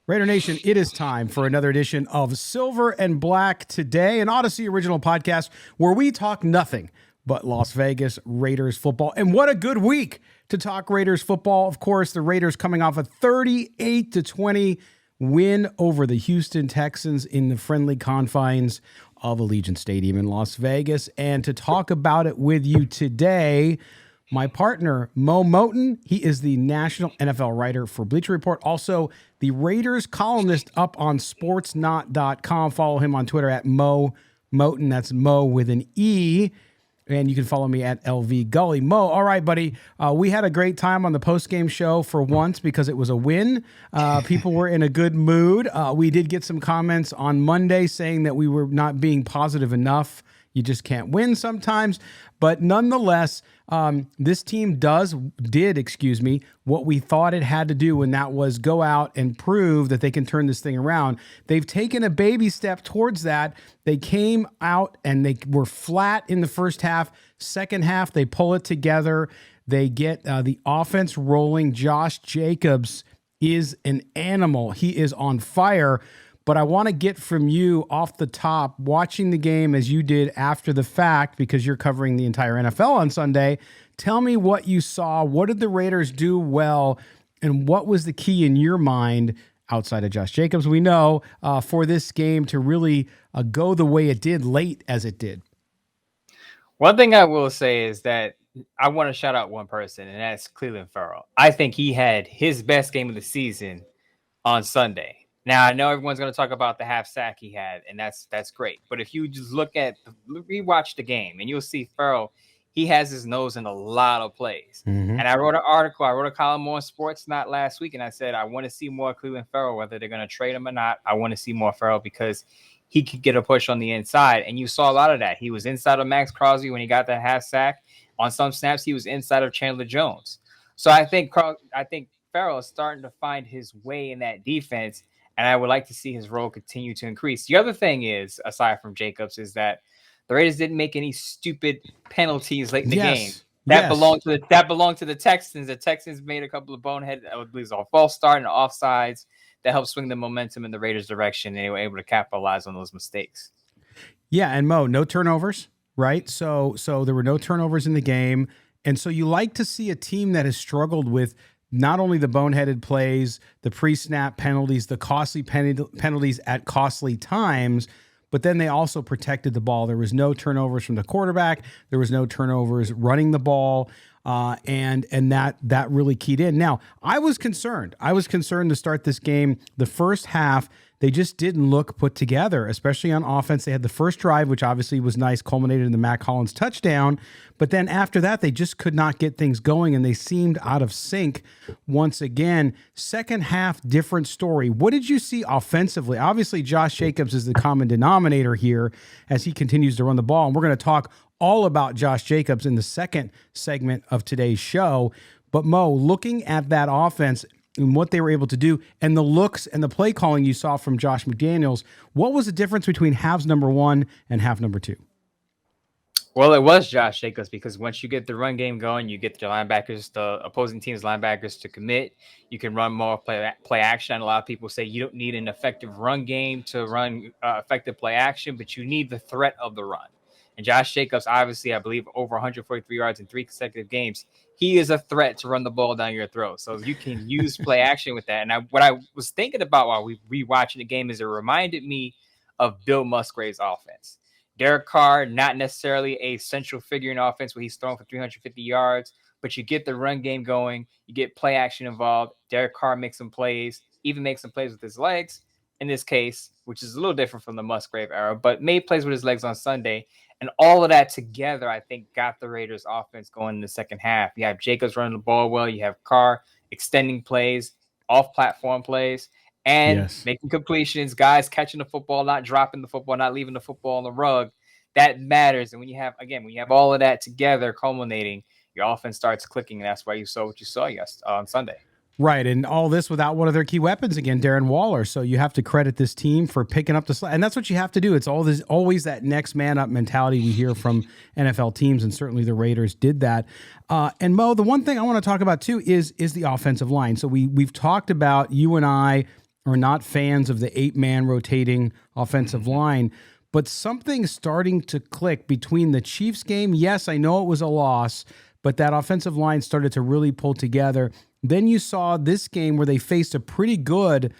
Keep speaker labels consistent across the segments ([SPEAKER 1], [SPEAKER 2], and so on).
[SPEAKER 1] Raider Nation, it is time for another edition of Silver and Black Today, an Odyssey original podcast where we talk nothing but Las Vegas Raiders football. And what a good week to talk Raiders football. Of course, the Raiders coming off a 38-20 win over the Houston Texans in the friendly confines of Allegiant Stadium in Las Vegas. And to talk about it with you today, my partner, Moe Moten. He is the national NFL writer for Bleacher Report, also the Raiders columnist up on sportsnot.com. Follow him on Twitter at Moe Moten. That's Mo with an E. And you can follow me at LV Gully. Mo, all right, buddy. We had a great time on the post-game show for once because it was a win. People were in a good mood. We did get some comments on Monday saying that we were not being positive enough. You just can't win sometimes. But nonetheless, this team did what we thought it had to do, and that was go out and prove that they can turn this thing around. They've taken a baby step towards that. They came out and they were flat in the first half. Second half, they pull it together. They get the offense rolling. Josh Jacobs is an animal. He is on fire. But I want to get from you off the top, watching the game as you did after the fact, because you're covering the entire NFL on Sunday. Tell me what you saw. What did the Raiders do well? And what was the key in your mind, outside of Josh Jacobs, we know, for this game to really go the way it did, late as it did?
[SPEAKER 2] One thing I will say is that I want to shout out one person, and that's Clelin Ferrell. I think he had his best game of the season on Sunday. Now, I know everyone's going to talk about the half sack he had, and that's great. But if you just rewatch the game, and you'll see Ferrell, he has his nose in a lot of plays. Mm-hmm. And I wrote a column on Sportsnot last week, and I said I want to see more Clelin Ferrell, whether they're going to trade him or not. I want to see more Ferrell because he could get a push on the inside, and you saw a lot of that. He was inside of Max Crosby when he got that half sack. On some snaps, he was inside of Chandler Jones. So I think Ferrell is starting to find his way in that defense. And I would like to see his role continue to increase. The other thing is, aside from Jacobs, is that the Raiders didn't make any stupid penalties late in the game. That belonged to the Texans. The Texans made a couple of bonehead, I believe, it was a false start and offsides that helped swing the momentum in the Raiders' direction, and they were able to capitalize on those mistakes.
[SPEAKER 1] Yeah, and Mo, no turnovers, right? So there were no turnovers in the game, and so you like to see a team that has struggled with not only the boneheaded plays, the pre-snap penalties, the costly penalties at costly times, but then they also protected the ball. There was no turnovers from the quarterback. There was no turnovers running the ball, and that really keyed in. Now, I was concerned. To start this game. The first half, they just didn't look put together, especially on offense. They had the first drive, which obviously was nice, culminated in the Mac Hollins touchdown. But then after that, they just could not get things going, and they seemed out of sync once again. Second half, different story. What did you see offensively? Obviously, Josh Jacobs is the common denominator here as he continues to run the ball. And we're going to talk all about Josh Jacobs in the second segment of today's show. But Mo, looking at that offense and what they were able to do and the looks and the play calling you saw from Josh McDaniels, what was the difference between halves number one and half number two?
[SPEAKER 2] Well, it was Josh Jacobs, because once you get the run game going, you get your linebackers, the opposing team's linebackers, to commit. You can run more play action. And a lot of people say you don't need an effective run game to run effective play action, but you need the threat of the run. And Josh Jacobs, obviously, I believe, over 143 yards in 3 consecutive games. He is a threat to run the ball down your throat. So you can use play action with that. And what I was thinking about while we rewatching the game is it reminded me of Bill Musgrave's offense. Derek Carr, not necessarily a central figure in offense where he's throwing for 350 yards, but you get the run game going. You get play action involved. Derek Carr makes some plays, even makes some plays with his legs in this case, which is a little different from the Musgrave era, but made plays with his legs on Sunday. And all of that together, I think, got the Raiders offense going in the second half. You have Jacobs running the ball well. You have Carr extending plays, off-platform plays, and making completions, guys catching the football, not dropping the football, not leaving the football on the rug. That matters. And when you have all of that together culminating, your offense starts clicking. And that's why you saw what you saw on Sunday.
[SPEAKER 1] Right, and all this without one of their key weapons again, Darren Waller. So you have to credit this team for picking up the slack, and that's what you have to do. It's always that next man up mentality we hear from NFL teams, and certainly the Raiders did that. And Mo, the one thing I want to talk about too is the offensive line. So we've talked about, you and I, are not fans of the 8-man rotating offensive line, but something's starting to click between the Chiefs game. Yes, I know it was a loss, but that offensive line started to really pull together. Then you saw this game where they faced a pretty good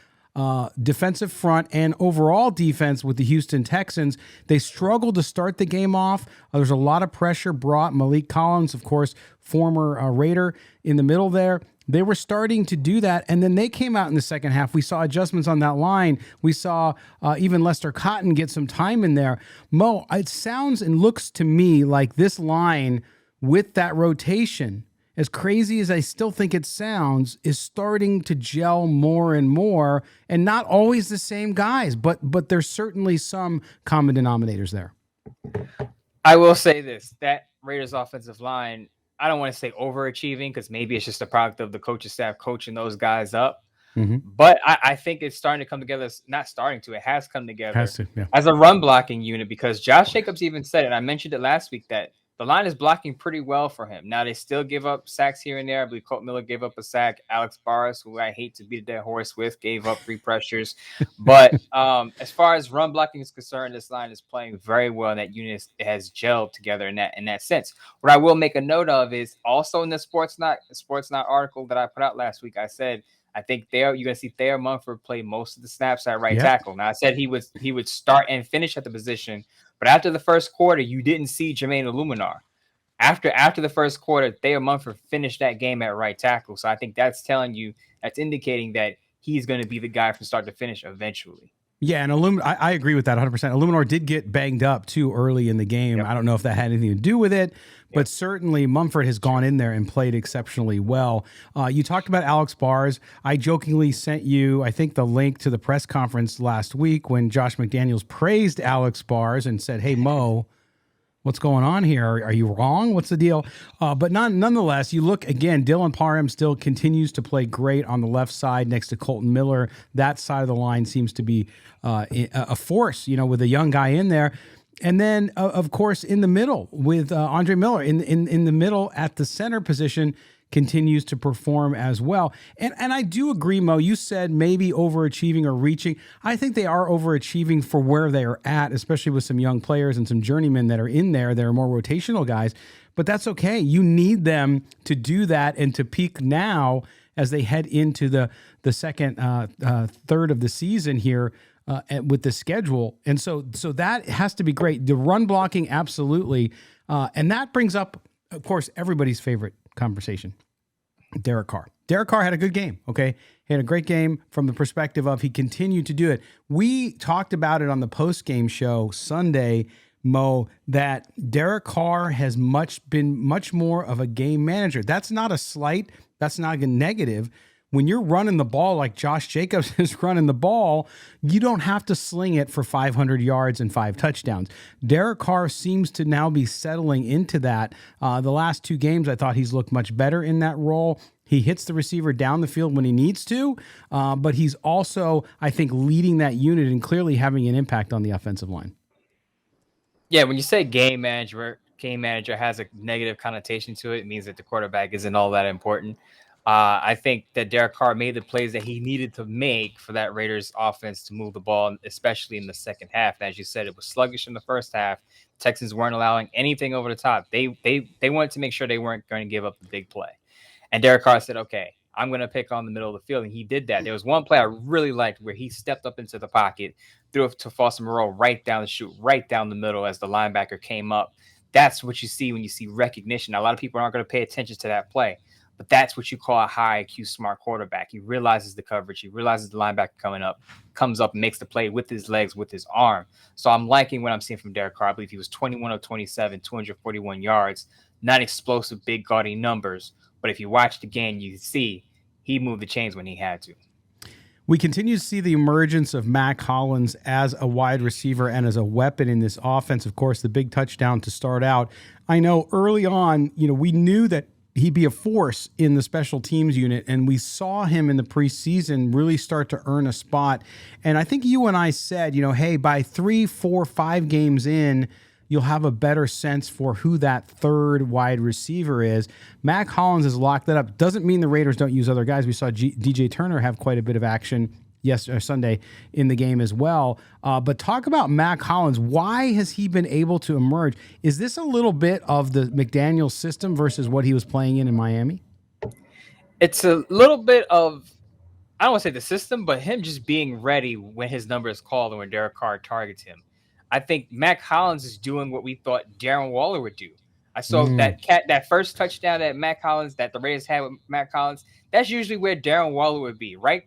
[SPEAKER 1] defensive front and overall defense with the Houston Texans. They struggled to start the game off. There's a lot of pressure brought. Malik Collins, of course, former Raider in the middle there. They were starting to do that, and then they came out in the second half. We saw adjustments on that line. We saw even Lester Cotton get some time in there. Mo, it sounds and looks to me like this line with that rotation, as crazy as I still think it sounds, is starting to gel more and more, and not always the same guys, but there's certainly some common denominators there.
[SPEAKER 2] I will say this, that Raiders offensive line, I don't want to say overachieving because maybe it's just a product of the coaching staff coaching those guys up. But I think it's starting to come together. It's not starting to. It has come together as a run blocking unit because Josh Jacobs even said, and I mentioned it last week, that the line is blocking pretty well for him. Now, they still give up sacks here and there. I believe Colt Miller gave up a sack. Alex Barras, who I hate to beat a dead horse with, gave up 3 pressures. But as far as run blocking is concerned, this line is playing very well, and that unit has gelled together in that sense. What I will make a note of is also in the Sports Not article that I put out last week, I said, I think you're going to see Thayer Munford play most of the snaps at right tackle. Now, I said he would start and finish at the position, but after the first quarter, you didn't see Jermaine Illuminar. After the first quarter, Thayer Munford finished that game at right tackle. So I think that's indicating that he's going to be the guy from start to finish eventually.
[SPEAKER 1] Yeah, and I agree with that 100%. Illuminar did get banged up too early in the game. I don't know if that had anything to do with it, but certainly Munford has gone in there and played exceptionally well. You talked about Alex Barras. I jokingly sent you, I think, the link to the press conference last week when Josh McDaniels praised Alex Barras and said, "Hey, Mo, what's going on here? Are you wrong? What's the deal?" But nonetheless, you look again, Dylan Parham still continues to play great on the left side next to Colton Miller. That side of the line seems to be a force, with a young guy in there. And then, of course, in the middle with Andre Miller in the middle at the center position continues to perform as well. And I do agree, Mo, you said maybe overachieving or reaching. I think they are overachieving for where they are at, especially with some young players and some journeymen that are in there. They're more rotational guys, but that's okay. You need them to do that and to peak now as they head into the second third of the season here with the schedule. And so that has to be great. The run blocking, absolutely. And that brings up, of course, everybody's favorite conversation, Derek Carr. Derek Carr had a good game, okay? He had a great game from the perspective of he continued to do it. We talked about it on the post-game show Sunday, Mo, that Derek Carr has been much more of a game manager. That's not a slight. That's not a negative. When you're running the ball like Josh Jacobs is running the ball, you don't have to sling it for 500 yards and 5 touchdowns. Derek Carr seems to now be settling into that. The last 2 games, I thought he's looked much better in that role. He hits the receiver down the field when he needs to, but he's also, I think, leading that unit and clearly having an impact on the offensive line.
[SPEAKER 2] Yeah, when you say game manager has a negative connotation to it. It means that the quarterback isn't all that important. I think that Derek Carr made the plays that he needed to make for that Raiders offense to move the ball, especially in the second half. And as you said, it was sluggish in the first half. Texans weren't allowing anything over the top. They wanted to make sure they weren't going to give up the big play. And Derek Carr said, okay, I'm going to pick on the middle of the field. And he did that. There was one play I really liked where he stepped up into the pocket, threw it to Foster Moreau right down the middle as the linebacker came up. That's what you see when you see recognition. Now, a lot of people aren't going to pay attention to that play. But that's what you call a high IQ smart quarterback. He realizes the coverage. He realizes the linebacker comes up and makes the play with his legs, with his arm. So I'm liking what I'm seeing from Derek Carr. I believe he was 21 of 27, 241 yards. Not explosive, big, gaudy numbers. But if you watch the game, you see he moved the chains when he had to.
[SPEAKER 1] We continue to see the emergence of Mac Hollins as a wide receiver and as a weapon in this offense. Of course, the big touchdown to start out. I know early on, we knew that he'd be a force in the special teams unit, and we saw him in the preseason really start to earn a spot. And I think you and I said, hey, by 3, 4, 5 games in, you'll have a better sense for who that third wide receiver is. Mac Hollins has locked that up. Doesn't mean the Raiders don't use other guys. We saw DJ Turner have quite a bit of action Sunday in the game as well. But talk about Mac Hollins. Why has he been able to emerge? Is this a little bit of the McDaniels system versus what he was playing in Miami?
[SPEAKER 2] It's a little bit of, I don't want to say the system, but him just being ready when his number is called and when Derek Carr targets him. I think Mac Hollins is doing what we thought Darren Waller would do. I saw that first touchdown that Mac Hollins, that the Raiders had with Mac Hollins. That's usually where Darren Waller would be, right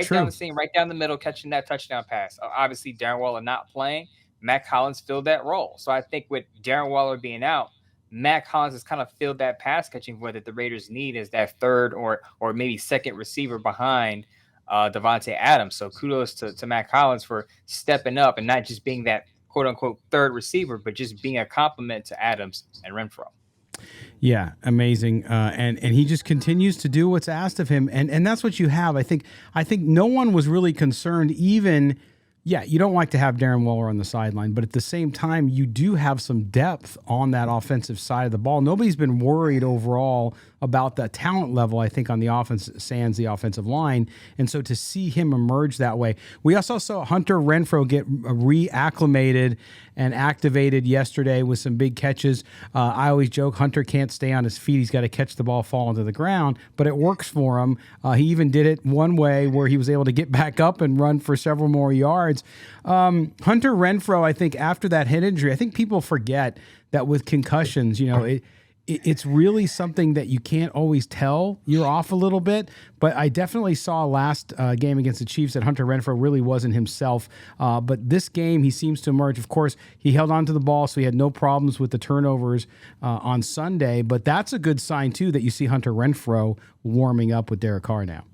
[SPEAKER 2] down the seam, right down the middle, catching that touchdown pass. Obviously, Darren Waller not playing, Mac Hollins filled that role. So I think with Darren Waller being out, Mac Hollins has kind of filled that pass catching void that the Raiders need as that third or maybe second receiver behind Devontae Adams. So kudos to Mac Hollins for stepping up and not just being that quote unquote third receiver, but just being a compliment to Adams and Renfrow.
[SPEAKER 1] Yeah, amazing. And he just continues to do what's asked of him. And that's what you have. I think no one was really concerned even. Yeah, you don't like to have Darren Waller on the sideline, but at the same time, you do have some depth on that offensive side of the ball. Nobody's been worried overall about the talent level, I think, on the offense, sans the offensive line. And so to see him emerge that way. We also saw Hunter Renfrow get reacclimated and activated yesterday with some big catches. I always joke Hunter can't stay on his feet. He's got to catch the ball, fall into the ground, but it works for him. He even did it one way where he was able to get back up and run for several more yards. Hunter Renfrow, I think after that head injury, I think people forget that with concussions, it's really something that you can't always tell you're off a little bit. But I definitely saw last game against the Chiefs that Hunter Renfrow really wasn't himself. But this game, he seems to emerge. Of course, he held on to the ball, so he had no problems with the turnovers on Sunday. But that's a good sign, too, that you see Hunter Renfrow warming up with Derek Carr now.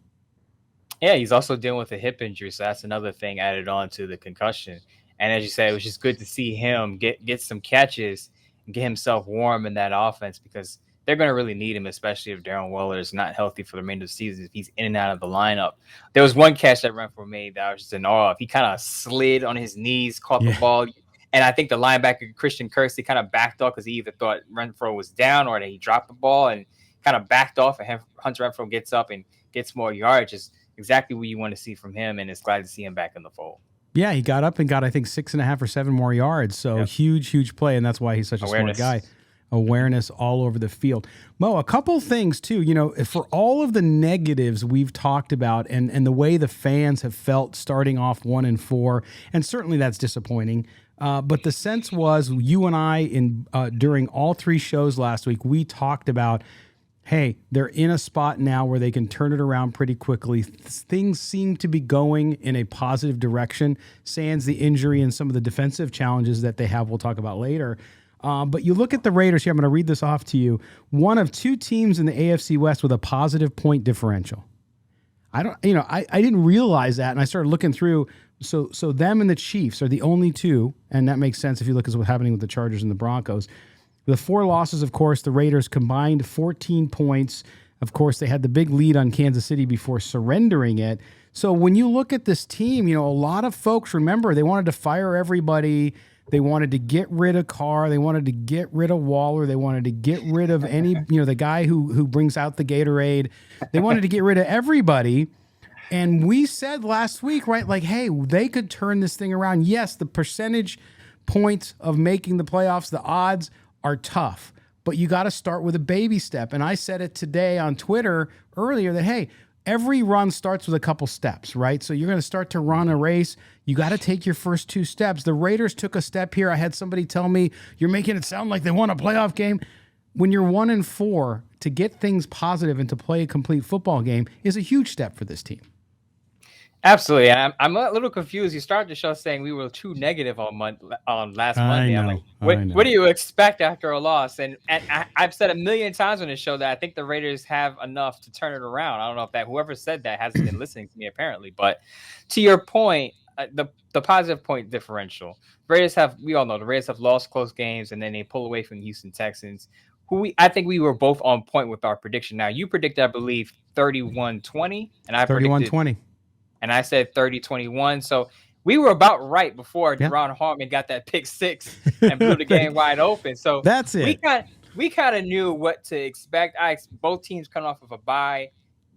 [SPEAKER 2] Yeah, he's also dealing with a hip injury, so that's another thing added on to the concussion. And as you said, it was just good to see him get some catches and get himself warm in that offense because they're going to really need him, especially if Darren Waller is not healthy for the remainder of the season, if he's in and out of the lineup. There was one catch that Renfrow made that I was just in awe of. He kind of slid on his knees, caught the ball, and I think the linebacker, Christian Kirksey, kind of backed off because he either thought Renfrow was down or that he dropped the ball and kind of backed off, and Hunter Renfrow gets up and gets more yards. Just exactly what you want to see from him, and it's glad to see him back in the fold.
[SPEAKER 1] Yeah, he got up and got, I think, 6.5 or 7 more yards. So huge play, and that's why he's such a smart guy. Awareness all over the field. Mo, a couple things, too. For all of the negatives we've talked about and the way the fans have felt starting off 1-4, and certainly that's disappointing. But the sense was you and I, during all 3 shows last week, we talked about, hey, they're in a spot now where they can turn it around pretty quickly. Things seem to be going in a positive direction, sans the injury and some of the defensive challenges that they have we'll talk about later. But you look at the Raiders here. I'm going to read this off to you. One of 2 teams in the AFC West with a positive point differential. I didn't realize that, and I started looking through. So them and the Chiefs are the only 2, and that makes sense if you look at what's happening with the Chargers and the Broncos. The 4 losses, of course, the Raiders combined 14 points. Of course, they had the big lead on Kansas City before surrendering it. So when you look at this team, a lot of folks, remember, they wanted to fire everybody. They wanted to get rid of Carr. They wanted to get rid of Waller. They wanted to get rid of any, the guy who brings out the Gatorade. They wanted to get rid of everybody. And we said last week, right, like, hey, they could turn this thing around. Yes, the percentage points of making the playoffs, the odds are tough, but you got to start with a baby step. And I said it today on Twitter earlier that, hey, every run starts with a couple steps, right? So you're going to start to run a race. You got to take your first 2 steps. The Raiders took a step here. I had somebody tell me, you're making it sound like they won a playoff game. When you're 1-4, to get things positive and to play a complete football game is a huge step for this team.
[SPEAKER 2] Absolutely. And I'm a little confused. You started the show saying we were too negative on last Monday. I'm like, what do you expect after a loss? And I've said a million times on this show that I think the Raiders have enough to turn it around. I don't know if whoever said that hasn't been listening to me apparently. But to your point, the positive point differential, we all know the Raiders have lost close games and then they pull away from the Houston Texans. I think we were both on point with our prediction. Now, you predicted, I believe, 31-20, and I predicted
[SPEAKER 1] 31-20.
[SPEAKER 2] And I said 30-21. So we were about right before Duron Harmon got that pick 6 and blew the game wide open. So
[SPEAKER 1] that's it.
[SPEAKER 2] We kind of knew what to expect. Both teams coming off of a bye.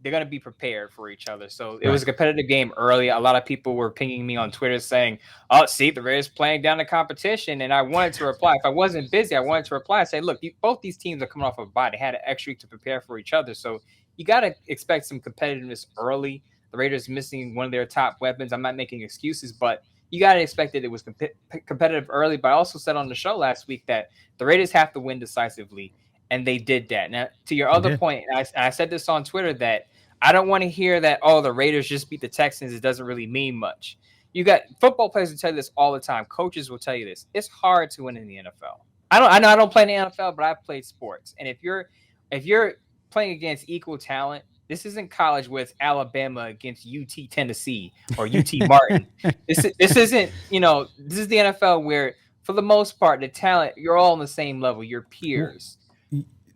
[SPEAKER 2] they're going to be prepared for each other. So it was a competitive game early. A lot of people were pinging me on Twitter saying, "Oh, see, the Raiders playing down the competition." And I wanted to reply. If I wasn't busy, I wanted to reply and say, "Look, both these teams are coming off of a bye. They had an extra week to prepare for each other. So you got to expect some competitiveness early. The Raiders missing one of their top weapons. I'm not making excuses, but you got to expect that it was competitive early." But I also said on the show last week that the Raiders have to win decisively. And they did that. Now, to your other point, I said this on Twitter that I don't want to hear that, oh, the Raiders just beat the Texans. It doesn't really mean much. You got football players will tell you this all the time. Coaches will tell you this. It's hard to win in the NFL. I know I don't play in the NFL, but I've played sports. And if you're playing against equal talent, this isn't college with Alabama against UT Tennessee or UT Martin. This isn't, this is the NFL where, for the most part, the talent, you're all on the same level. You're peers.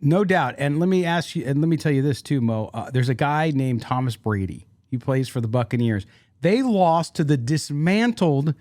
[SPEAKER 1] No doubt. And let me ask you, and let me tell you this too, Mo. There's a guy named Thomas Brady. He plays for the Buccaneers. They lost to the dismantled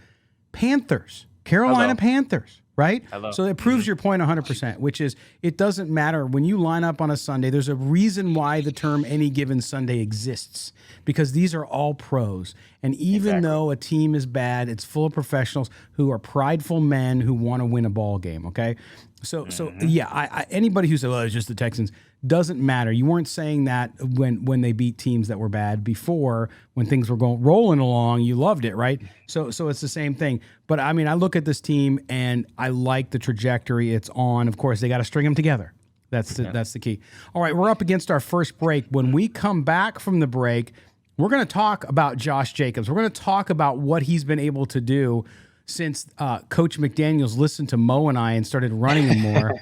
[SPEAKER 1] Panthers, Carolina Panthers, right? So it proves your point 100%, which is it doesn't matter. When you line up on a Sunday, there's a reason why the term any given Sunday exists, because these are all pros. And even though a team is bad, it's full of professionals who are prideful men who want to win a ball game, okay? So yeah, anybody who said, well, it's just the Texans, doesn't matter. You weren't saying that when they beat teams that were bad before, when things were rolling along, you loved it, right? So it's the same thing. But I mean, I look at this team and I like the trajectory it's on. Of course, they got to string them together. That's the key. All right, we're up against our first break. When we come back from the break, we're going to talk about Josh Jacobs. We're going to talk about what he's been able to do since Coach McDaniels listened to Mo and I and started running him more,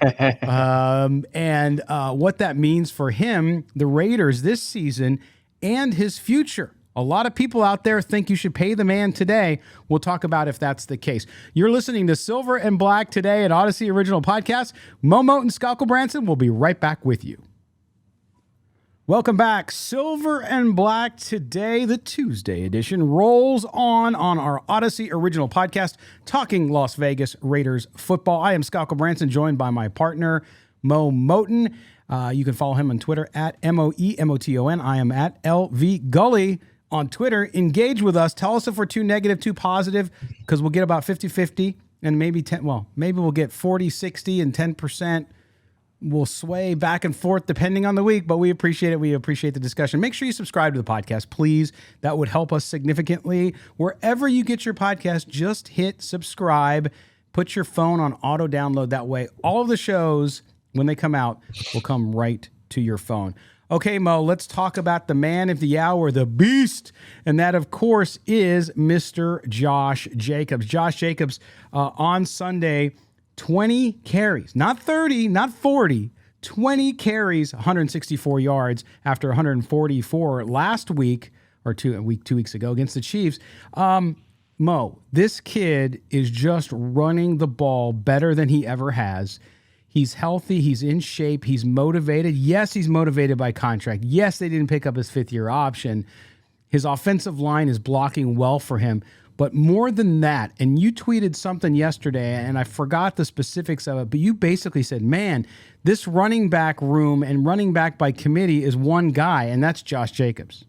[SPEAKER 1] and what that means for him, the Raiders this season, and his future. A lot of people out there think you should pay the man today. We'll talk about if that's the case. You're listening to Silver and Black today at Odyssey Original Podcast. Moe and Scott Branson will be right back with you. Welcome back. Silver and Black today, the Tuesday edition, rolls on our Odyssey Original Podcast, talking Las Vegas Raiders football. I am Scott Branson, joined by my partner, Moe Moton. You can follow him on Twitter at MOEMOTON. I am at LV Gully on Twitter. Engage with us. Tell us if we're too negative, too positive, because we'll get about 50-50 and maybe 10. Well, maybe we'll get 40-60 and 10%. We'll sway back and forth depending on the week, but we appreciate it. We appreciate the discussion. Make sure you subscribe to the podcast, please. That would help us significantly. Wherever you get your podcast, just hit subscribe. Put your phone on auto download. That way, all of the shows, when they come out, will come right to your phone. Okay, Mo, let's talk about the man of the hour, the beast. And that, of course, is Mr. Josh Jacobs. Josh Jacobs on Sunday, 20 carries, not 30, not 40, 20 carries, 164 yards after 144 last week or 2 weeks ago against the Chiefs. Mo, this kid is just running the ball better than he ever has. He's healthy. He's in shape. He's motivated. Yes, he's motivated by contract. Yes, they didn't pick up his fifth-year option. His offensive line is blocking well for him. But more than that, and you tweeted something yesterday, and I forgot the specifics of it, but you basically said, man, this running back room and running back by committee is one guy, and that's Josh Jacobs.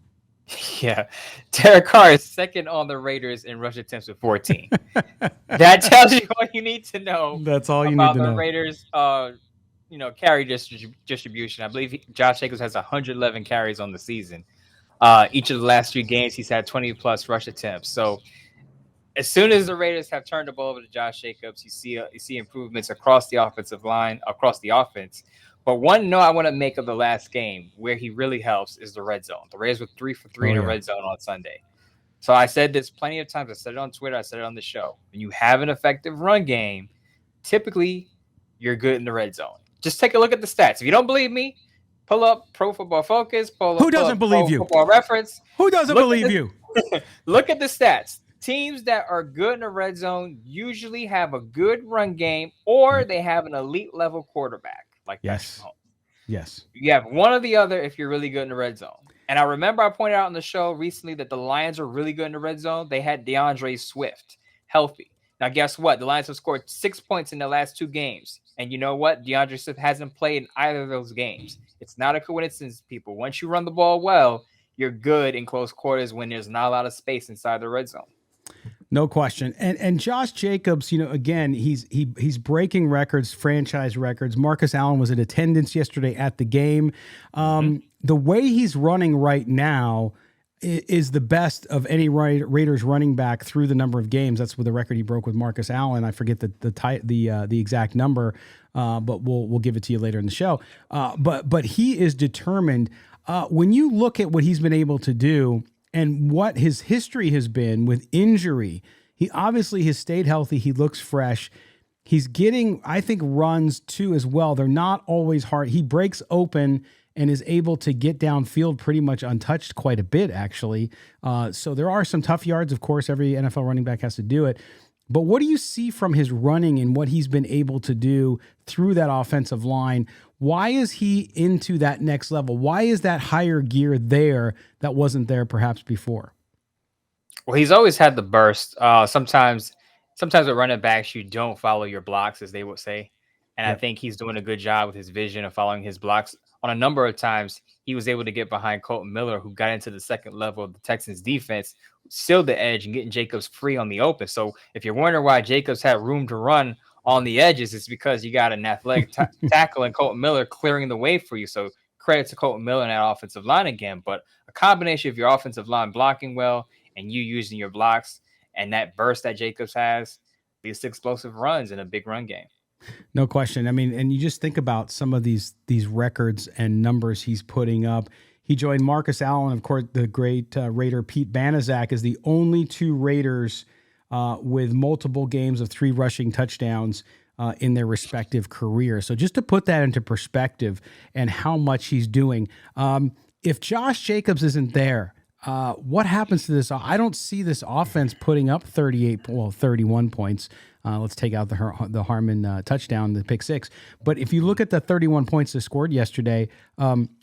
[SPEAKER 2] Yeah. Derek Carr is second on the Raiders in rush attempts with 14. That tells you all you need to know.
[SPEAKER 1] That's all you need to know.
[SPEAKER 2] About the Raiders, carry distribution. I believe Josh Jacobs has 111 carries on the season. Each of the last 3 games, he's had 20-plus rush attempts. So as soon as the Raiders have turned the ball over to Josh Jacobs, you see improvements across the offensive line, across the offense. But one note I want to make of the last game where he really helps is the red zone. The Raiders were 3 for 3 in the red zone on Sunday. So I said this plenty of times. I said it on Twitter. I said it on the show. When you have an effective run game, typically you're good in the red zone. Just take a look at the stats. If you don't believe me, pull up Pro Football Focus.
[SPEAKER 1] Who doesn't believe you?
[SPEAKER 2] Football Reference.
[SPEAKER 1] Who doesn't believe you?
[SPEAKER 2] Look at the stats. Teams that are good in the red zone usually have a good run game, or they have an elite level quarterback. Like
[SPEAKER 1] yes.
[SPEAKER 2] You have one or the other if you're really good in the red zone. And I remember I pointed out on the show recently that the Lions are really good in the red zone. They had DeAndre Swift healthy. Now, guess what? The Lions have scored 6 points in the last 2 games. And you know what? DeAndre Swift hasn't played in either of those games. It's not a coincidence, people. Once you run the ball well, you're good in close quarters when there's not a lot of space inside the red zone.
[SPEAKER 1] No question. And Josh Jacobs, again, he's breaking records, franchise records. Marcus Allen was in attendance yesterday at the game. The way he's running right now is the best of any Raiders running back through the number of games. That's with the record he broke with Marcus Allen. I forget the exact number, but we'll give it to you later in the show. But he is determined. When you look at what he's been able to do and what his history has been with injury, he obviously has stayed healthy. He looks fresh. He's getting, I think, runs too as well. They're not always hard. He breaks open and is able to get downfield pretty much untouched quite a bit, actually. So there are some tough yards. Of course, every NFL running back has to do it. But what do you see from his running and what he's been able to do through that offensive line? Why is he into that next level? Why is that higher gear there that wasn't there perhaps before?
[SPEAKER 2] Well, he's always had the burst. Sometimes with running backs, you don't follow your blocks, as they would say. And I think he's doing a good job with his vision of following his blocks. On a number of times, he was able to get behind Colton Miller, who got into the second level of the Texans defense, sealed the edge and getting Jacobs free on the open. So if you're wondering why Jacobs had room to run on the edges, it's because you got an athletic tackle and Colton Miller clearing the way for you. So credit to Colton Miller and that offensive line again. But a combination of your offensive line blocking well and you using your blocks and that burst that Jacobs has, these explosive runs in a big run game.
[SPEAKER 1] No question. I mean, and you just think about some of these records and numbers he's putting up. He joined Marcus Allen, of course, the great Raider Pete Banaszak, as the only two Raiders with multiple games of 3 rushing touchdowns in their respective careers. So just to put that into perspective and how much he's doing, if Josh Jacobs isn't there, what happens to this? I don't see this offense putting up 31 points. Let's take out the Harmon touchdown, the pick 6. But if you look at the 31 points they scored yesterday,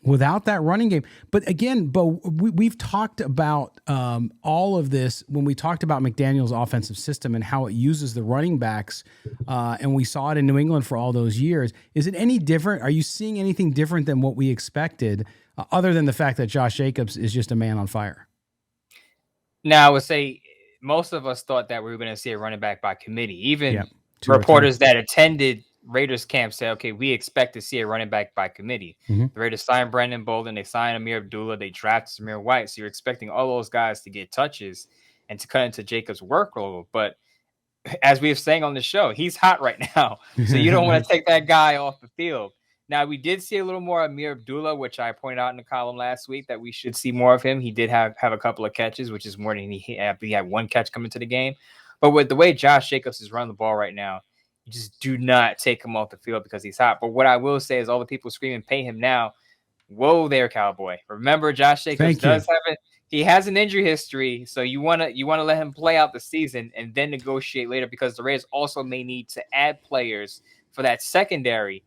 [SPEAKER 1] without that running game. But again, we've talked about all of this when we talked about McDaniel's offensive system and how it uses the running backs, and we saw it in New England for all those years. Is it any different? Are you seeing anything different than what we expected, other than the fact that Josh Jacobs is just a man on fire?
[SPEAKER 2] Now, I would say most of us thought that we were going to see a running back by committee. Even reporters that attended Raiders camp said, okay, we expect to see a running back by committee. The Raiders signed Brandon Bolden. They signed Amir Abdullah. They drafted Samir White. So you're expecting all those guys to get touches and to cut into Jacobs' workload. But as we were saying on the show, he's hot right now. So you don't want to take that guy off the field. Now, we did see a little more of Amir Abdullah, which I pointed out in the column last week that we should see more of him. He did have a couple of catches, which is more than he had one catch coming to the game. But with the way Josh Jacobs is running the ball right now, you just do not take him off the field because he's hot. But what I will say is all the people screaming, pay him now. Whoa there, Cowboy. Remember, Josh Jacobs he has an injury history, so you want to let him play out the season and then negotiate later because the Raiders also may need to add players for that secondary.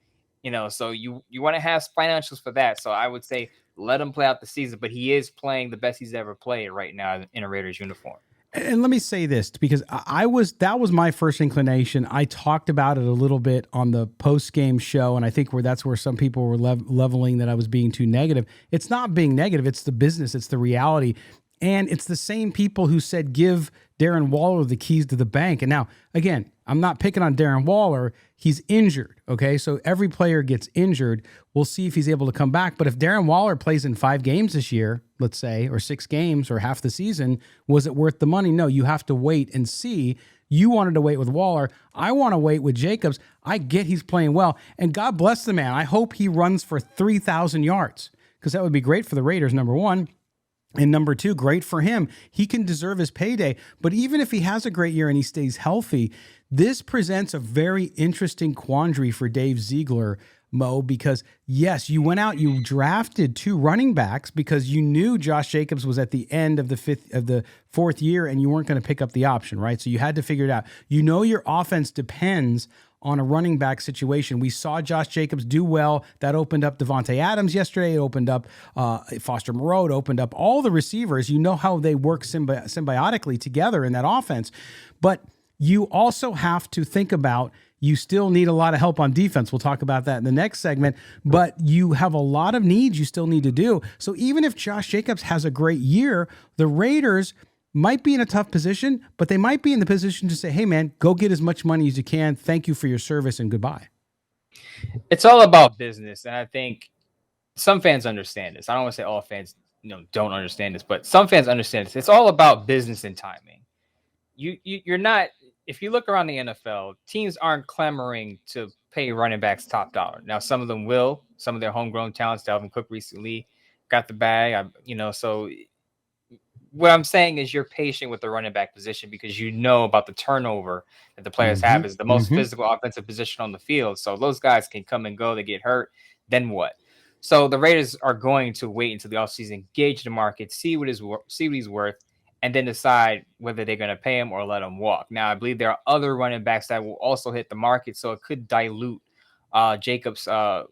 [SPEAKER 2] So you want to have financials for that. So I would say let him play out the season, but he is playing the best he's ever played right now in a Raiders uniform.
[SPEAKER 1] And let me say this, because that was my first inclination. I talked about it a little bit on the post-game show, and I think that's where some people were leveling that I was being too negative. It's not being negative. It's the business. It's the reality. And it's the same people who said, give Darren Waller the keys to the bank. And now, again, I'm not picking on Darren Waller. He's injured, okay? So every player gets injured. We'll see if he's able to come back. But if Darren Waller plays in 5 games this year, let's say, or 6 games or half the season, was it worth the money? No, you have to wait and see. You wanted to wait with Waller. I want to wait with Jacobs. I get he's playing well. And God bless the man. I hope he runs for 3,000 yards because that would be great for the Raiders, number one. And number 2, great for him. He can deserve his payday. But even if he has a great year and he stays healthy, this presents a very interesting quandary for Dave Ziegler, Mo, because yes, you went out, you drafted 2 running backs because you knew Josh Jacobs was at the end of the 4th year and you weren't going to pick up the option, right? So you had to figure it out. You know your offense depends on a running back situation. We saw Josh Jacobs do well. That opened up Devontae Adams yesterday. It opened up Foster Moreau. It opened up all the receivers. You know how they work symbiotically together in that offense. But you also have to think about, You still need a lot of help on defense. We'll talk about that in the next segment, but you have a lot of needs you still need to do. So even if Josh Jacobs has a great year, the Raiders might be in a tough position, but they might be in the position to say, hey, man, go get as much money as you can. Thank you for your service and goodbye.
[SPEAKER 2] It's all about business. And I think some fans understand this. I don't want to say all fans don't understand this, but some fans understand this. It's all about business and timing. You're not, if you look around the NFL, teams aren't clamoring to pay running backs top dollar. Now, some of them will. Some of their homegrown talents, Dalvin Cook recently got the bag. So what I'm saying is you're patient with the running back position because you know about the turnover that the players have is the most physical offensive position on the field. So those guys can come and go. They get hurt. Then what? So the Raiders are going to wait until the offseason, gauge the market, see what he's worth, and then decide whether they're going to pay him or let him walk. Now, I believe there are other running backs that will also hit the market, so it could dilute Jacobs'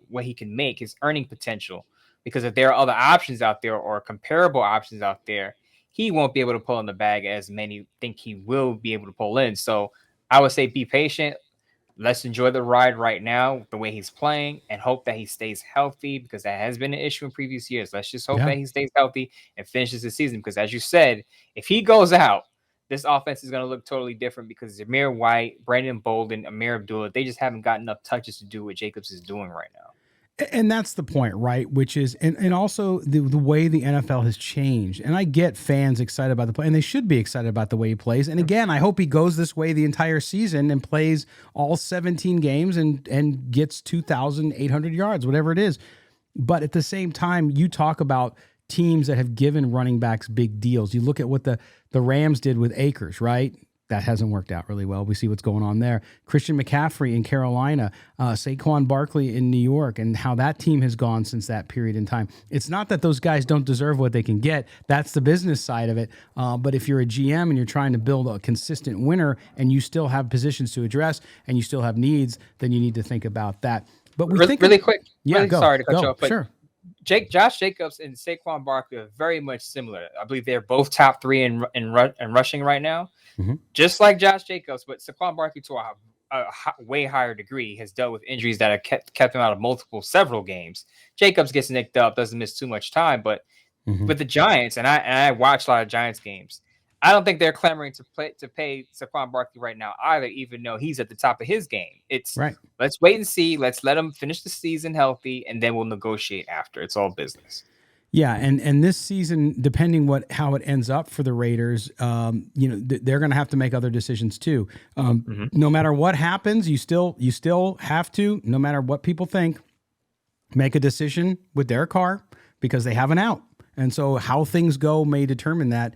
[SPEAKER 2] what he can make, his earning potential. Because if there are other options out there or comparable options out there, he won't be able to pull in the bag as many think he will be able to pull in. So I would say be patient. Let's enjoy the ride right now, the way he's playing, and hope that he stays healthy because that has been an issue in previous years. Let's just hope that he stays healthy and finishes the season because, as you said, if he goes out, this offense is going to look totally different because Zamir White, Brandon Bolden, Amir Abdullah, they just haven't got enough touches to do what Jacobs is doing right now.
[SPEAKER 1] And that's the point, right? Which is, and also the way the NFL has changed. And I get fans excited about the play, and they should be excited about the way he plays. And again, I hope he goes this way the entire season and plays all 17 games and gets 2,800 yards, whatever it is. But at the same time, you talk about teams that have given running backs big deals. You look at what the Rams did with Akers, right? That hasn't worked out really well. We see what's going on there. Christian McCaffrey in Carolina, Saquon Barkley in New York, and how that team has gone since that period in time. It's not that those guys don't deserve what they can get. That's the business side of it. But if you're a GM and you're trying to build a consistent winner and you still have positions to address and you still have needs, then you need to think about that. But we think
[SPEAKER 2] really quick.
[SPEAKER 1] Yeah,
[SPEAKER 2] really sorry to cut you off. But
[SPEAKER 1] sure.
[SPEAKER 2] Josh Jacobs and Saquon Barkley are very much similar. I believe they're both top 3 in rushing right now. Just like Josh Jacobs, but Saquon Barkley to a way higher degree has dealt with injuries that have kept him out of several games. Jacobs gets nicked up, doesn't miss too much time, but with the Giants, and I watch a lot of Giants games, I don't think they're clamoring to pay Saquon Barkley right now either, even though he's at the top of his game. It's right. Let's wait and see. Let's let him finish the season healthy, and then we'll negotiate after. It's all business.
[SPEAKER 1] Yeah, and this season, depending how it ends up for the Raiders, they're going to have to make other decisions too. No matter what happens, you still have to, no matter what people think, make a decision with Derek Carr because they have an out. And so how things go may determine that.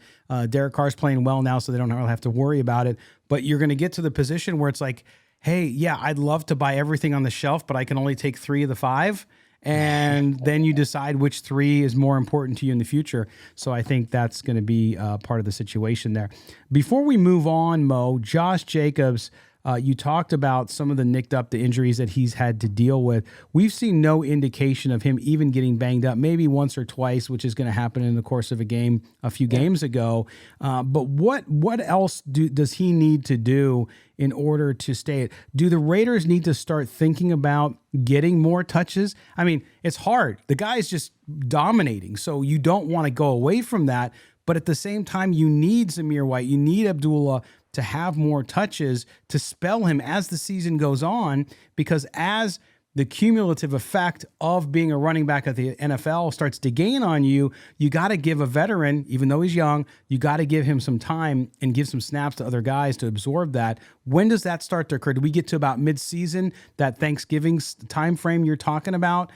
[SPEAKER 1] Derek Carr's playing well now, so they don't really have to worry about it. But you're going to get to the position where it's like, hey, yeah, I'd love to buy everything on the shelf, but I can only take 3 of the 5. And then you decide which 3 is more important to you in the future. So I think that's going to be part of the situation there. Before we move on, Mo, Josh Jacobs, you talked about some of the injuries that he's had to deal with. We've seen no indication of him even getting banged up, maybe once or twice, which is going to happen in the course of a game a few games ago. But what else does he need to do in order to stay? Do the Raiders need to start thinking about getting more touches? I mean, it's hard. The guy's just dominating, so you don't want to go away from that. But at the same time, you need Zamir White, you need Abdullah to have more touches to spell him as the season goes on, because as the cumulative effect of being a running back at the NFL starts to gain on you, you got to give a veteran, even though he's young, you got to give him some time and give some snaps to other guys to absorb that. When does that start to occur? Do we get to about mid-season, that Thanksgiving time frame you're talking about,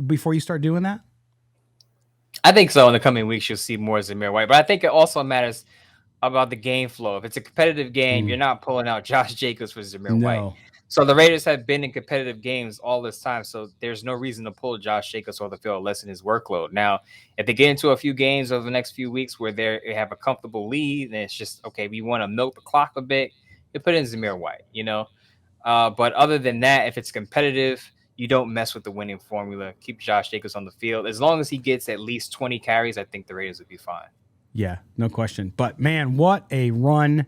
[SPEAKER 1] before you start doing that?
[SPEAKER 2] I think so. In the coming weeks, you'll see more Zamir White. But I think it also matters about the game flow. If it's a competitive game, you're not pulling out Josh Jacobs for Zamir White. So the Raiders have been in competitive games all this time, so there's no reason to pull Josh Jacobs off the field, lessen his workload. Now, if they get into a few games over the next few weeks where they have a comfortable lead, and it's just, okay, we want to milk the clock a bit, you put in Zamir White, But other than that, if it's competitive, you don't mess with the winning formula. Keep Josh Jacobs on the field. As long as he gets at least 20 carries, I think the Raiders would be fine.
[SPEAKER 1] Yeah, no question. But, man, what a run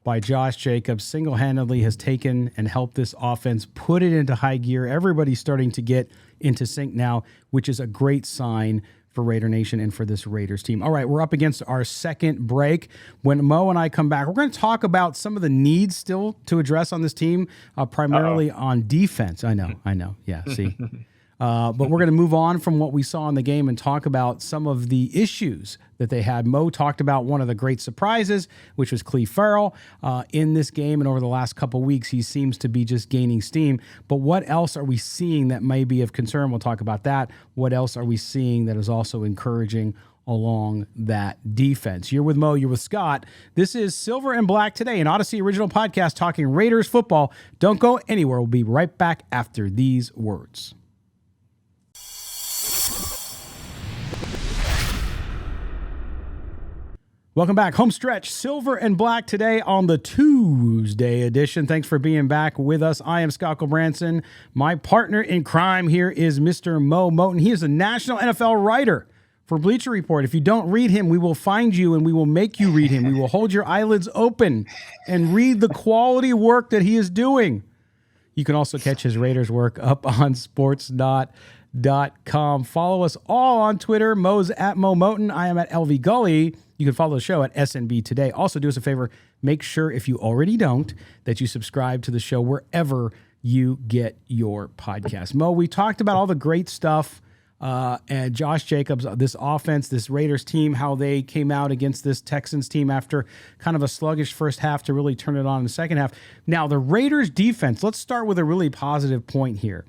[SPEAKER 1] by Josh Jacobs single-handedly has taken and helped this offense put it into high gear. Everybody's starting to get into sync now, which is a great sign for Raider Nation and for this Raiders team. All right, we're up against our second break. When Mo and I come back, we're going to talk about some of the needs still to address on this team, primarily on defense. I know. Yeah, see. But we're going to move on from what we saw in the game and talk about some of the issues that they had. Mo talked about one of the great surprises, which was Cleve Farrell in this game. And over the last couple of weeks, he seems to be just gaining steam. But what else are we seeing that may be of concern? We'll talk about that. What else are we seeing that is also encouraging along that defense? You're with Mo, you're with Scott. This is Silver and Black Today, an Odyssey original podcast talking Raiders football. Don't go anywhere. We'll be right back after these words. Welcome back. Home stretch, Silver and Black today on the Tuesday edition. Thanks for being back with us. I am Scott Branson. My partner in crime here is Mr. Moe Moten. He is a national NFL writer for Bleacher Report. If you don't read him, we will find you and we will make you read him. We will hold your eyelids open and read the quality work that he is doing. You can also catch his Raiders work up on sports.com. Follow us all on Twitter. Mo's at Moe Moten. I am at LV Gully. You can follow the show at SNB Today. Also, do us a favor. Make sure, if you already don't, that you subscribe to the show wherever you get your podcast. Mo, we talked about all the great stuff and Josh Jacobs, this offense, this Raiders team, how they came out against this Texans team after kind of a sluggish first half to really turn it on in the second half. Now, the Raiders defense, let's start with a really positive point here.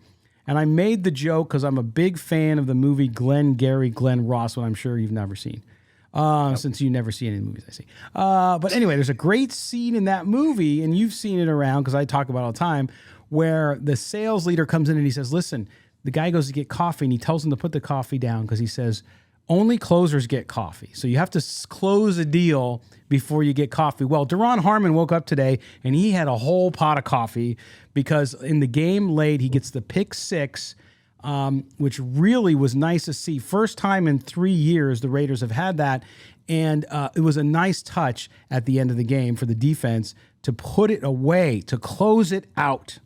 [SPEAKER 1] And I made the joke because I'm a big fan of the movie Glenn Ross, what I'm sure you've never seen. Since you never see any movies I see. But anyway, there's a great scene in that movie, and you've seen it around because I talk about it all the time, where the sales leader comes in and he says, listen, the guy goes to get coffee, and he tells him to put the coffee down because he says, only closers get coffee. So you have to close a deal before you get coffee. Well, Duron Harmon woke up today, and he had a whole pot of coffee because in the game late, he gets the pick six, which really was nice to see. First time in 3 years the Raiders have had that, and it was a nice touch at the end of the game for the defense to put it away, to close it out.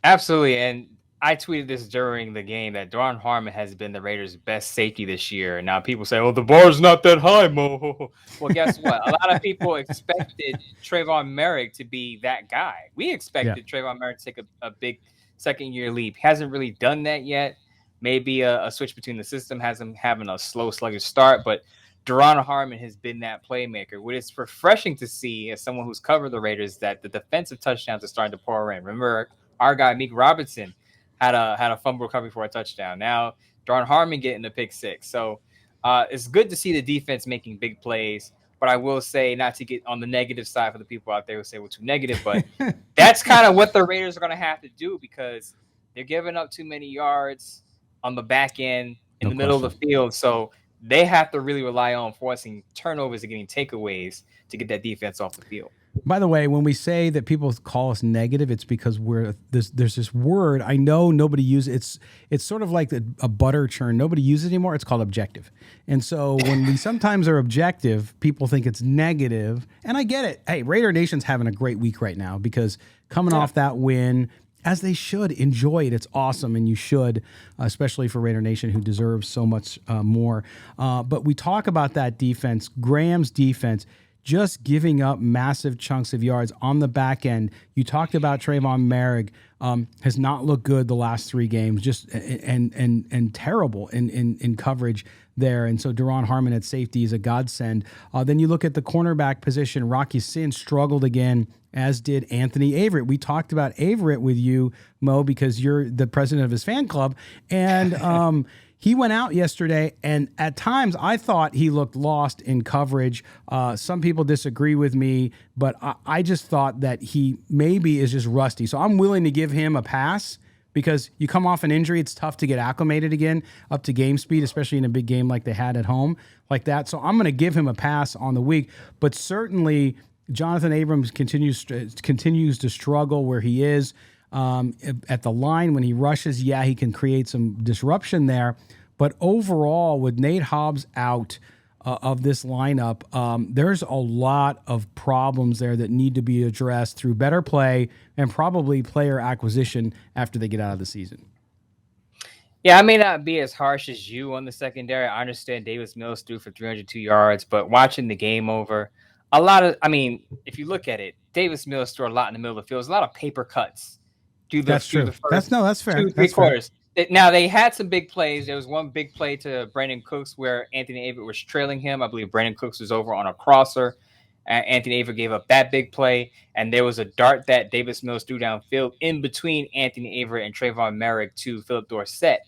[SPEAKER 2] Absolutely, and I tweeted this during the game that Duron Harmon has been the Raiders' best safety this year. And now people say, oh, the bar's not that high, Mo. Well, guess what? A lot of people expected Tre'von Moehrig to be that guy. We expected Tre'von Moehrig to take a big second-year leap. He hasn't really done that yet. Maybe a switch between the system has him having a slow, sluggish start. But Duron Harmon has been that playmaker. What is refreshing to see as someone who's covered the Raiders that the defensive touchdowns are starting to pour in. Remember, our guy, Meek Robinson, had a fumble recovery for a touchdown. Now, Duron Harmon getting the pick six. So it's good to see the defense making big plays. But I will say, not to get on the negative side for the people out there who say we're too negative, but that's kind of what the Raiders are going to have to do because they're giving up too many yards on the back end in the middle of the field. So they have to really rely on forcing turnovers and getting takeaways to get that defense off the field.
[SPEAKER 1] By the way, when we say that people call us negative, it's because there's this word. I know nobody uses it. It's sort of like a butter churn. Nobody uses it anymore. It's called objective. And so when we sometimes are objective, people think it's negative. And I get it. Hey, Raider Nation's having a great week right now because coming off that win, as they should, enjoy it. It's awesome, and you should, especially for Raider Nation, who deserves so much more. But we talk about that defense, Graham's defense, just giving up massive chunks of yards on the back end. You talked about Tre'von Moehrig has not looked good the last 3 games, just and terrible in coverage there. And so Duron Harmon at safety is a godsend. Then you look at the cornerback position. Rocky Sin struggled again, as did Anthony Averett. We talked about Averett with you, Mo, because you're the president of his fan club. And he went out yesterday, and at times I thought he looked lost in coverage. Some people disagree with me, but I just thought that he maybe is just rusty. So I'm willing to give him a pass because you come off an injury, it's tough to get acclimated again up to game speed, especially in a big game like they had at home like that. So I'm going to give him a pass on the week, but certainly Jonathan Abrams continues to struggle where he is. At the line when he rushes, he can create some disruption there. But overall, with Nate Hobbs out, of this lineup. There's a lot of problems there that need to be addressed through better play and probably player acquisition after they get out of the season.
[SPEAKER 2] Yeah, I may not be as harsh as you on the secondary. I understand Davis Mills threw for 302 yards, but watching the game over, if you look at it, Davis Mills threw a lot in the middle of the field. There's a lot of paper cuts
[SPEAKER 1] That's
[SPEAKER 2] through
[SPEAKER 1] true.
[SPEAKER 2] the first
[SPEAKER 1] That's fair.
[SPEAKER 2] 2-3
[SPEAKER 1] That's fair.
[SPEAKER 2] quarters. Now they had some big plays. There was one big play to Brandon Cooks where Anthony Averett was trailing him. I believe Brandon Cooks was over on a crosser. Anthony Averett gave up that big play, and there was a dart that Davis Mills threw downfield in between Anthony Averett and Tre'von Moehrig to Philip Dorsett.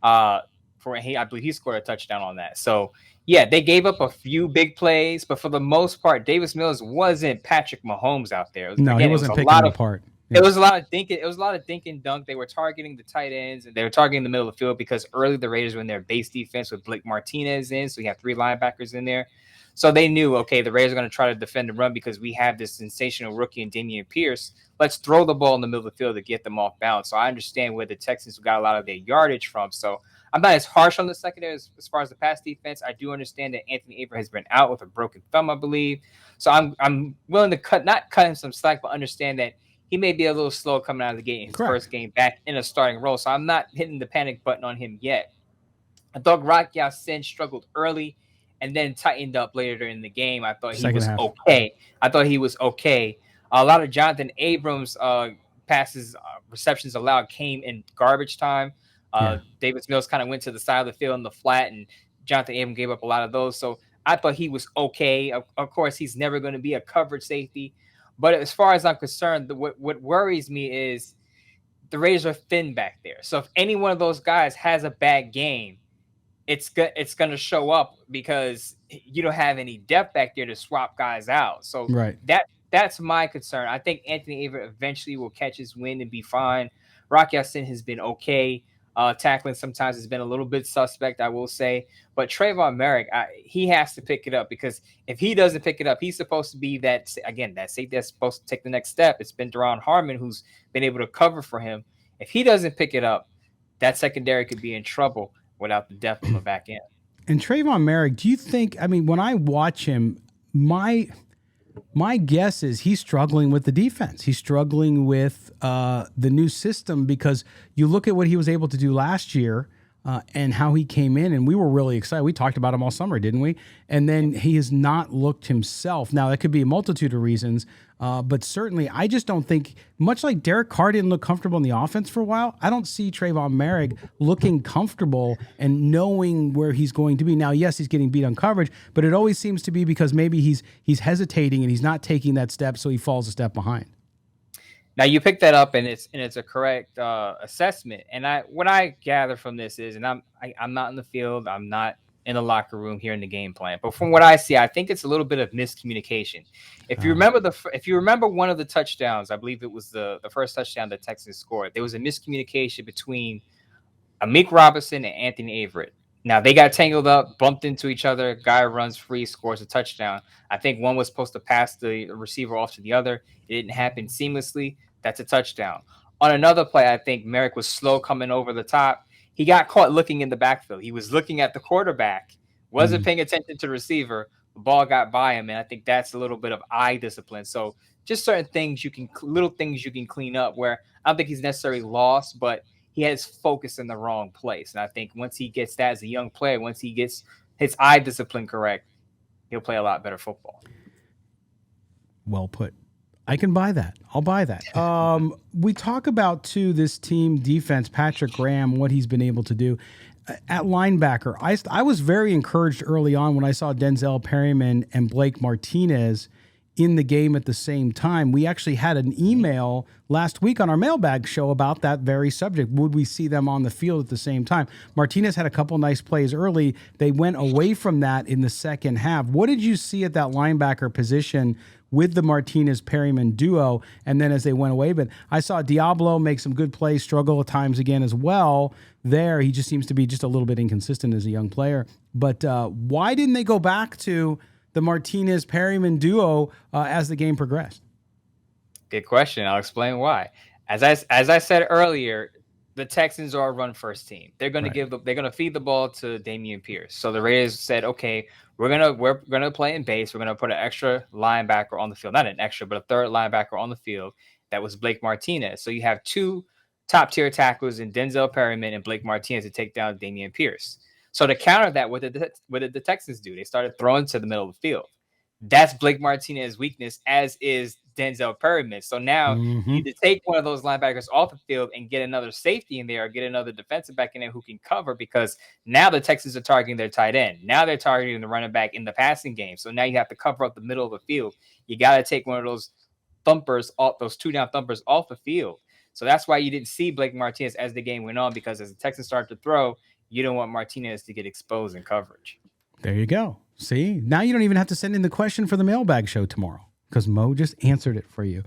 [SPEAKER 2] I believe he scored a touchdown on that. So yeah, they gave up a few big plays, but for the most part, Davis Mills wasn't Patrick Mahomes out there.
[SPEAKER 1] He wasn't picking it apart.
[SPEAKER 2] Yeah. It was a lot of dink. It was a lot of dink and dunk. They were targeting the tight ends and they were targeting the middle of the field because early the Raiders were in their base defense with Blake Martinez in, so you have 3 linebackers in there. So they knew, okay, the Raiders are going to try to defend the run because we have this sensational rookie in Dameon Pierce. Let's throw the ball in the middle of the field to get them off balance. So I understand where the Texans got a lot of their yardage from. So I'm not as harsh on the secondary as far as the pass defense. I do understand that Anthony Averett has been out with a broken thumb, I believe. So I'm willing to not cut him some slack, but understand that he may be a little slow coming out of the gate in his first game back in a starting role. So I'm not hitting the panic button on him yet. I thought Rock Ya-Sin struggled early and then tightened up later in the game. I thought he was okay. A lot of Jonathan Abrams passes, receptions allowed came in garbage time. Davis Mills kind of went to the side of the field in the flat, and Jonathan Abrams gave up a lot of those. So I thought he was okay. Of course, he's never going to be a coverage safety. But as far as I'm concerned, what worries me is the Raiders are thin back there. So if any one of those guys has a bad game, it's going to show up because you don't have any depth back there to swap guys out. So that's my concern. I think Anthony Averett eventually will catch his wind and be fine. Rock Ya-Sin has been okay. Tackling sometimes has been a little bit suspect, I will say. But Tre'von Moehrig, he has to pick it up because if he doesn't pick it up, he's supposed to be that safety that's supposed to take the next step. It's been Duron Harmon who's been able to cover for him. If he doesn't pick it up, that secondary could be in trouble without the depth on the back end.
[SPEAKER 1] And Tre'von Moehrig, do you think, when I watch him, my guess is he's struggling with the defense. He's struggling with the new system because you look at what he was able to do last year and how he came in, and we were really excited. We talked about him all summer, didn't we? And then he has not looked himself. Now, that could be a multitude of reasons, but certainly I just don't think, much like Derek Carr didn't look comfortable in the offense for a while, I don't see Tre'von Moehrig looking comfortable and knowing where he's going to be. Now, yes, he's getting beat on coverage, but it always seems to be because maybe he's hesitating and he's not taking that step, so he falls a step behind.
[SPEAKER 2] Now you pick that up, and it's a correct assessment. And what I gather from this is, and I'm not in the field, I'm not in the locker room here in the game plan, but from what I see, I think it's a little bit of miscommunication. If you remember one of the touchdowns, I believe it was the first touchdown that Texans scored, there was a miscommunication between Amik Robinson and Anthony Averett. Now they got tangled up, bumped into each other. Guy runs free, scores a touchdown. I think one was supposed to pass the receiver off to the other. It didn't happen seamlessly. That's a touchdown. On another play, I think Moehrig was slow coming over the top. He got caught looking in the backfield. He was looking at the quarterback, wasn't paying attention to the receiver. The ball got by him, and I think that's a little bit of eye discipline. So just certain things little things you can clean up where I don't think he's necessarily lost, but he has focus in the wrong place. And I think once he gets that as a young player, once he gets his eye discipline correct, he'll play a lot better football.
[SPEAKER 1] Well put. I can buy that. I'll buy that. We talk about, too, this team defense, Patrick Graham, what he's been able to do. At linebacker, I was very encouraged early on when I saw Denzel Perryman and Blake Martinez in the game at the same time. We actually had an email last week on our mailbag show about that very subject. Would we see them on the field at the same time? Martinez had a couple nice plays early. They went away from that in the second half. What did you see at that linebacker position with the Martinez-Perryman duo, and then as they went away? But I saw Diablo make some good plays, struggle at times again as well there. He just seems to be just a little bit inconsistent as a young player. But why didn't they go back to the Martinez-Perryman duo as the game progressed?
[SPEAKER 2] Good question. I'll explain why. As I said earlier, the Texans are a run first team. They're going to they're going to feed the ball to Dameon Pierce. So the Raiders said, okay, we're going to play in base. We're going to put an extra linebacker on the field, not an extra, but a third linebacker on the field. That was Blake Martinez. So you have two top tier tackles in Denzel Perryman and Blake Martinez to take down Dameon Pierce. So to counter that, what did the Texans do? They started throwing to the middle of the field. That's Blake Martinez's weakness, as is Denzel Perryman. So now you need to take one of those linebackers off the field and get another safety in there or get another defensive back in there who can cover, because now the Texans are targeting their tight end. Now they're targeting the running back in the passing game. So now you have to cover up the middle of the field. You got to take one of those thumpers, those 2-down thumpers off the field. So that's why you didn't see Blake Martinez as the game went on, because as the Texans start to throw, you don't want Martinez to get exposed in coverage.
[SPEAKER 1] There you go. See, now you don't even have to send in the question for the mailbag show tomorrow, because Mo just answered it for you.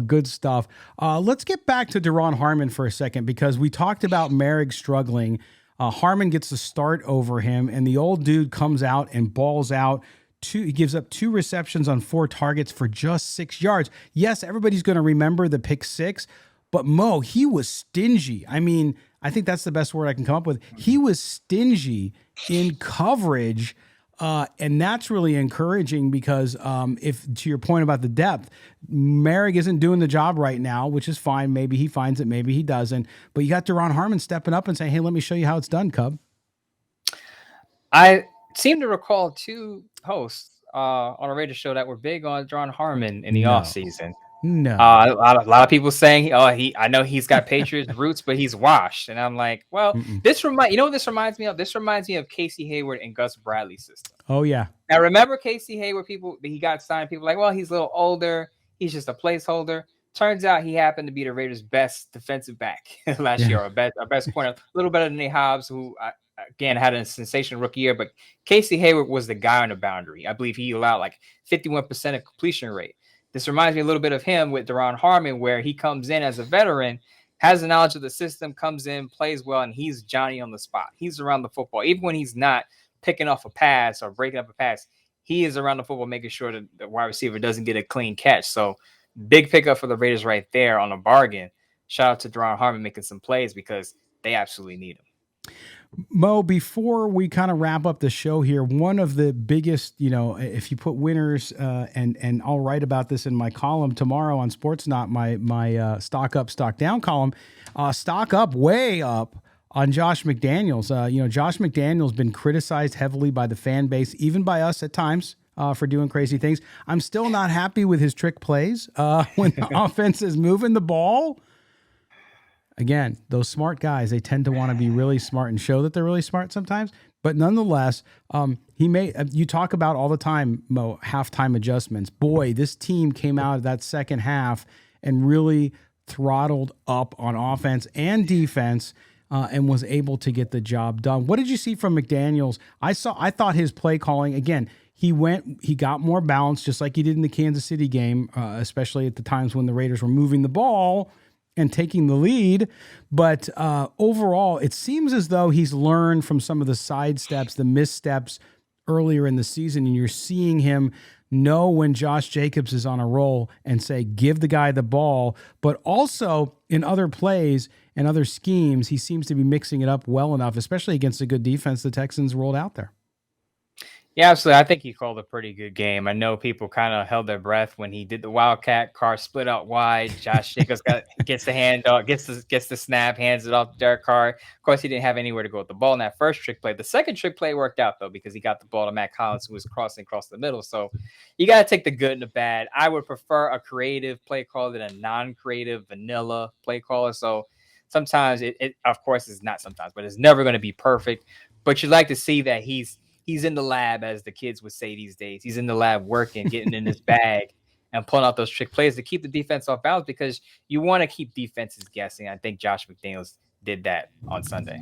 [SPEAKER 1] Good stuff. Let's get back to Duron Harmon for a second, because we talked about Moehrig struggling. Harmon gets the start over him, and the old dude comes out and balls out. He gives up 2 receptions on 4 targets for just 6 yards. Yes, everybody's going to remember the pick 6, but Mo, he was stingy. I mean, I think that's the best word I can come up with. He was stingy in coverage. And that's really encouraging, because if, to your point about the depth, Moehrig isn't doing the job right now, which is fine. Maybe he finds it, maybe he doesn't. But you got Duron Harmon stepping up and saying, hey, let me show you how it's done, Cub.
[SPEAKER 2] I seem to recall 2 hosts on a radio show that were big on Duron Harmon in the offseason.
[SPEAKER 1] No.
[SPEAKER 2] A lot of people saying, I know he's got Patriots roots, but he's washed. And I'm like, well, this reminds me of? This reminds me of Casey Hayward and Gus Bradley's system.
[SPEAKER 1] Oh, yeah.
[SPEAKER 2] Now, remember Casey Hayward, he got signed. People like, well, he's a little older. He's just a placeholder. Turns out he happened to be the Raiders' best defensive back last year, our best corner. A little better than Nate Hobbs, who, again, had a sensational rookie year. But Casey Hayward was the guy on the boundary. I believe he allowed like 51% of completion rate. This reminds me a little bit of him with Duron Harmon, where he comes in as a veteran, has the knowledge of the system, comes in, plays well, and he's Johnny on the spot. He's around the football. Even when he's not picking off a pass or breaking up a pass, he is around the football, making sure that the wide receiver doesn't get a clean catch. So big pickup for the Raiders right there on a bargain. Shout out to Duron Harmon making some plays, because they absolutely need him.
[SPEAKER 1] Mo, before we kind of wrap up the show here, one of the biggest, if you put winners, and I'll write about this in my column tomorrow on Sportsnaut, my stock up, stock down column, stock up, way up on Josh McDaniels. Josh McDaniels been criticized heavily by the fan base, even by us at times, for doing crazy things. I'm still not happy with his trick plays when the offense is moving the ball. Again, those smart guys, they tend to want to be really smart and show that they're really smart sometimes. But nonetheless, you talk about all the time, Mo, halftime adjustments. Boy, this team came out of that second half and really throttled up on offense and defense, and was able to get the job done. What did you see from McDaniels? I thought his play calling, again, he got more balance, just like he did in the Kansas City game, especially at the times when the Raiders were moving the ball and taking the lead. But overall, it seems as though he's learned from some of the sidesteps, the missteps earlier in the season, and you're seeing him know when Josh Jacobs is on a roll and say, give the guy the ball. But also in other plays and other schemes, he seems to be mixing it up well enough, especially against a good defense the Texans rolled out there.
[SPEAKER 2] Yeah, absolutely. I think he called a pretty good game. I know people kind of held their breath when he did the Wildcat, Carr split out wide. Josh Jacobs gets the handoff, gets the snap, hands it off to Derek Carr. Of course, he didn't have anywhere to go with the ball in that first trick play. The second trick play worked out, though, because he got the ball to Matt Collins, who was crossing across the middle. So you got to take the good and the bad. I would prefer a creative play caller than a non-creative vanilla play caller. So sometimes it of course, is not sometimes, but it's never going to be perfect. But you'd like to see that he's in the lab, as the kids would say these days. He's in the lab working, getting in his bag and pulling out those trick plays to keep the defense off balance, because you want to keep defenses guessing. I think Josh McDaniels did that on Sunday.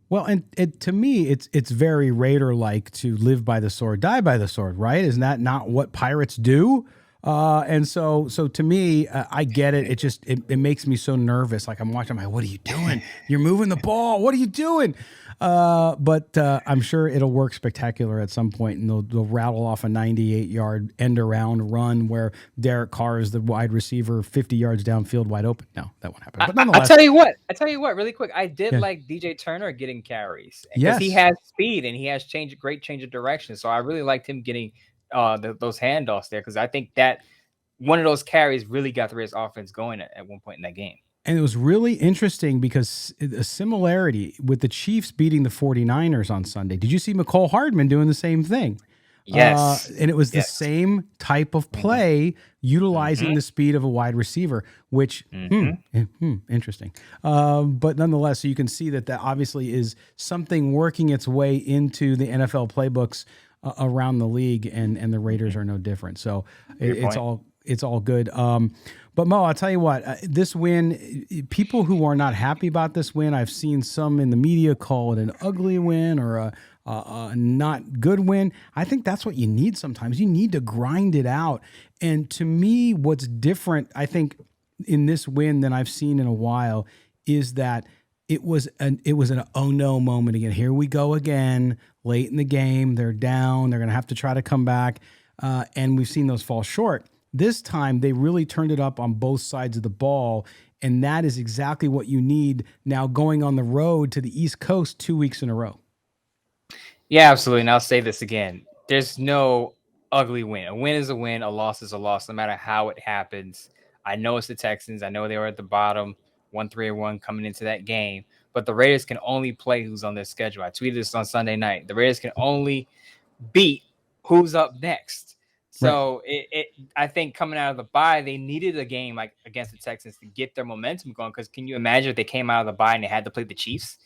[SPEAKER 1] Well, and to me, it's very Raider-like to live by the sword, die by the sword, right? Isn't that not what Pirates do? And so to me, I get it. It just, it makes me so nervous. Like I'm watching, I'm like, what are you doing? You're moving the ball. What are you doing? But I'm sure it'll work spectacular at some point, and they'll rattle off a 98-yard end around run where Derek Carr is the wide receiver 50 yards downfield wide open. No, that won't happen. But
[SPEAKER 2] I
[SPEAKER 1] nonetheless,
[SPEAKER 2] tell you what, really quick. I did
[SPEAKER 1] yeah.
[SPEAKER 2] like DJ Turner getting carries because he
[SPEAKER 1] Yes.
[SPEAKER 2] has speed and he has great change of direction. So I really liked him getting those handoffs there because I think that one of those carries really got the Raiders offense going at one point in that game.
[SPEAKER 1] And it was really interesting because a similarity with the Chiefs beating the 49ers on Sunday. Did you see Mecole Hardman doing the same thing?
[SPEAKER 2] Yes.
[SPEAKER 1] And it was the same type of play utilizing the speed of a wide receiver, which, interesting. But nonetheless, so you can see that obviously is something working its way into the NFL playbooks around the league, and the Raiders are no different. So it's all good. But Mo, I'll tell you what, this win, people who are not happy about this win, I've seen some in the media call it an ugly win or a not good win. I think that's what you need sometimes. You need to grind it out. And to me, what's different, I think, in this win than I've seen in a while is that it was an oh no moment again. Here we go again, late in the game. They're down. They're going to have to try to come back. And we've seen those fall short. This time, they really turned it up on both sides of the ball, and that is exactly what you need now going on the road to the East Coast 2 weeks in a row.
[SPEAKER 2] Yeah, absolutely. And I'll say this again. There's no ugly win. A win is a win. A loss is a loss, no matter how it happens. I know it's the Texans. I know they were at the bottom, 1-3-1 coming into that game, but the Raiders can only play who's on their schedule. I tweeted this on Sunday night. The Raiders can only beat who's up next. So I think coming out of the bye, they needed a game like against the Texans to get their momentum going. Because can you imagine if they came out of the bye and they had to play the Chiefs?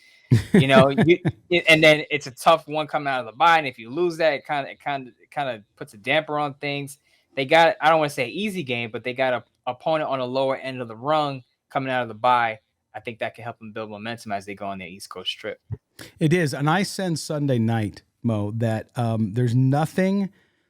[SPEAKER 2] And then it's a tough one coming out of the bye, and if you lose that, it kind of puts a damper on things. They got, I don't want to say easy game, but they got an opponent on the lower end of the rung coming out of the bye. I think that can help them build momentum as they go on their East Coast trip.
[SPEAKER 1] It is, and I sense Sunday night, Mo, that there's nothing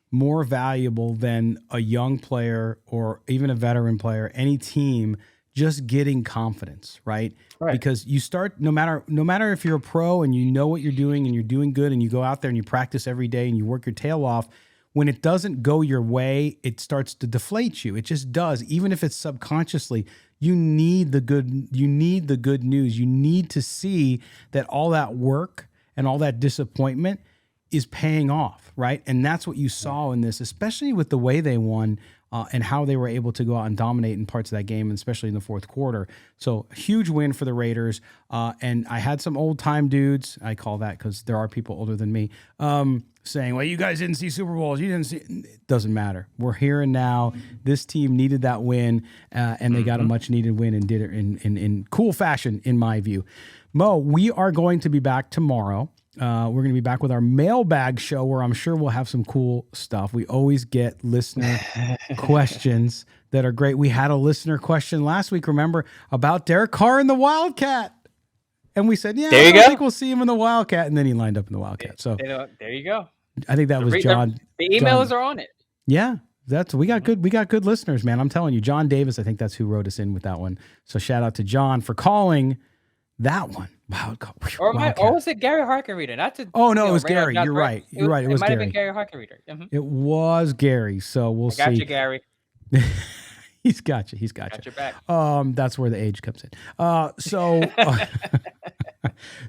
[SPEAKER 1] more valuable than a young player or even a veteran player, any team, just getting confidence, right? Because you start, no matter if you're a pro and you know what you're doing and you're doing good and you go out there and you practice every day and you work your tail off, when it doesn't go your way, it starts to deflate you. It just does. Even if it's subconsciously, you need the good news. You need to see that all that work and all that disappointment is paying off, right? And that's what you saw in this, especially with the way they won and how they were able to go out and dominate in parts of that game, and especially in the fourth quarter. So huge win for the Raiders. And I had some old time dudes, I call that because there are people older than me, saying, well, you guys didn't see Super Bowls. You didn't see. It doesn't matter. We're here and now. This team needed that win, and they got a much needed win and did it in cool fashion, in my view. Mo, we are going to be back tomorrow. We're going to be back with our mailbag show where I'm sure we'll have some cool stuff. We always get listener questions that are great. We had a listener question last week, remember, about Derek Carr and the Wildcat. And we said, yeah, I don't think we'll see him in the Wildcat. And then he lined up in the Wildcat. So
[SPEAKER 2] there you go.
[SPEAKER 1] I think that was John.
[SPEAKER 2] The emails are on it.
[SPEAKER 1] Yeah. We got good listeners, man. I'm telling you, John Davis, I think that's who wrote us in with that one. So shout out to John for calling that one. Wow.
[SPEAKER 2] Or was it Gary Harkenreader?
[SPEAKER 1] Oh, no, it was Gary. You're right. It was Gary.
[SPEAKER 2] It might have been Gary Harkenreader. Mm-hmm.
[SPEAKER 1] It was Gary. So we'll see.
[SPEAKER 2] Got you, Gary.
[SPEAKER 1] He's got you.
[SPEAKER 2] Got your back.
[SPEAKER 1] That's where the age comes in.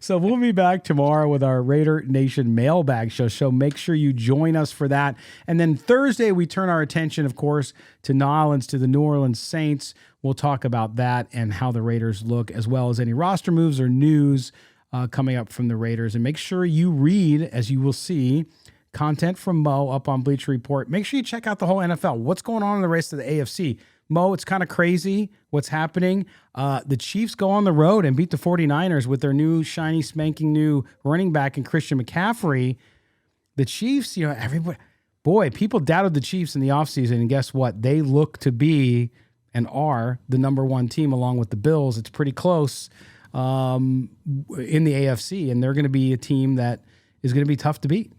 [SPEAKER 1] So we'll be back tomorrow with our Raider Nation mailbag show. So make sure you join us for that. And then Thursday, we turn our attention, of course, to the New Orleans Saints. We'll talk about that and how the Raiders look, as well as any roster moves or news coming up from the Raiders. And make sure you read, as you will see, content from Mo up on Bleacher Report. Make sure you check out the whole NFL. What's going on in the rest of the AFC? Mo, it's kind of crazy what's happening. The Chiefs go on the road and beat the 49ers with their new shiny, spanking new running back in Christian McCaffrey. The Chiefs, everybody, people doubted the Chiefs in the offseason, and guess what? They look to be and are the number one team along with the Bills. It's pretty close in the AFC, and they're going to be a team that is going to be tough to beat.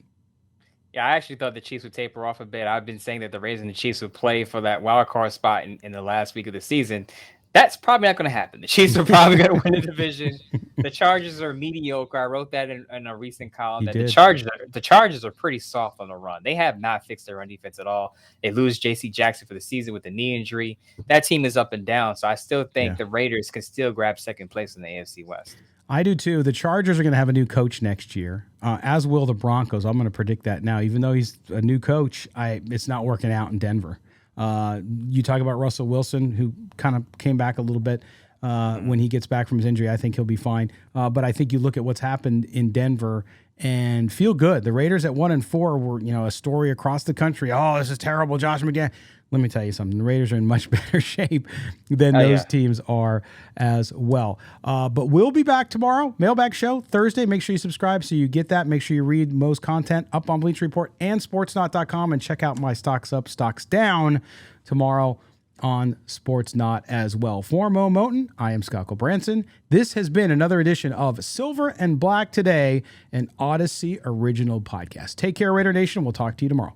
[SPEAKER 2] Yeah, I actually thought the Chiefs would taper off a bit. I've been saying that the Raiders and the Chiefs would play for that wild card spot in the last week of the season. That's probably not going to happen. The Chiefs are probably going to win the division. The Chargers are mediocre. I wrote that in a recent column that the Chargers are pretty soft on the run. They have not fixed their run defense at all. They lose J.C. Jackson for the season with a knee injury. That team is up and down. So I still think the Raiders can still grab second place in the AFC West.
[SPEAKER 1] I do too. The Chargers are going to have a new coach next year, as will the Broncos. I'm going to predict that now. Even though he's a new coach, it's not working out in Denver. You talk about Russell Wilson, who kind of came back a little bit when he gets back from his injury. I think he'll be fine. But I think you look at what's happened in Denver and feel good. The Raiders at 1-4 were, a story across the country. Oh, this is terrible, Josh McDaniels. Let me tell you something. The Raiders are in much better shape than those teams are as well. But we'll be back tomorrow. Mailbag show Thursday. Make sure you subscribe so you get that. Make sure you read Moe's content up on Bleacher Report and sportsnot.com, and check out my Stocks Up, Stocks Down tomorrow on Sportsnot as well. For Moe Moton, I am Scott Branson. This has been another edition of Silver and Black Today, an Odyssey original podcast. Take care, Raider Nation. We'll talk to you tomorrow.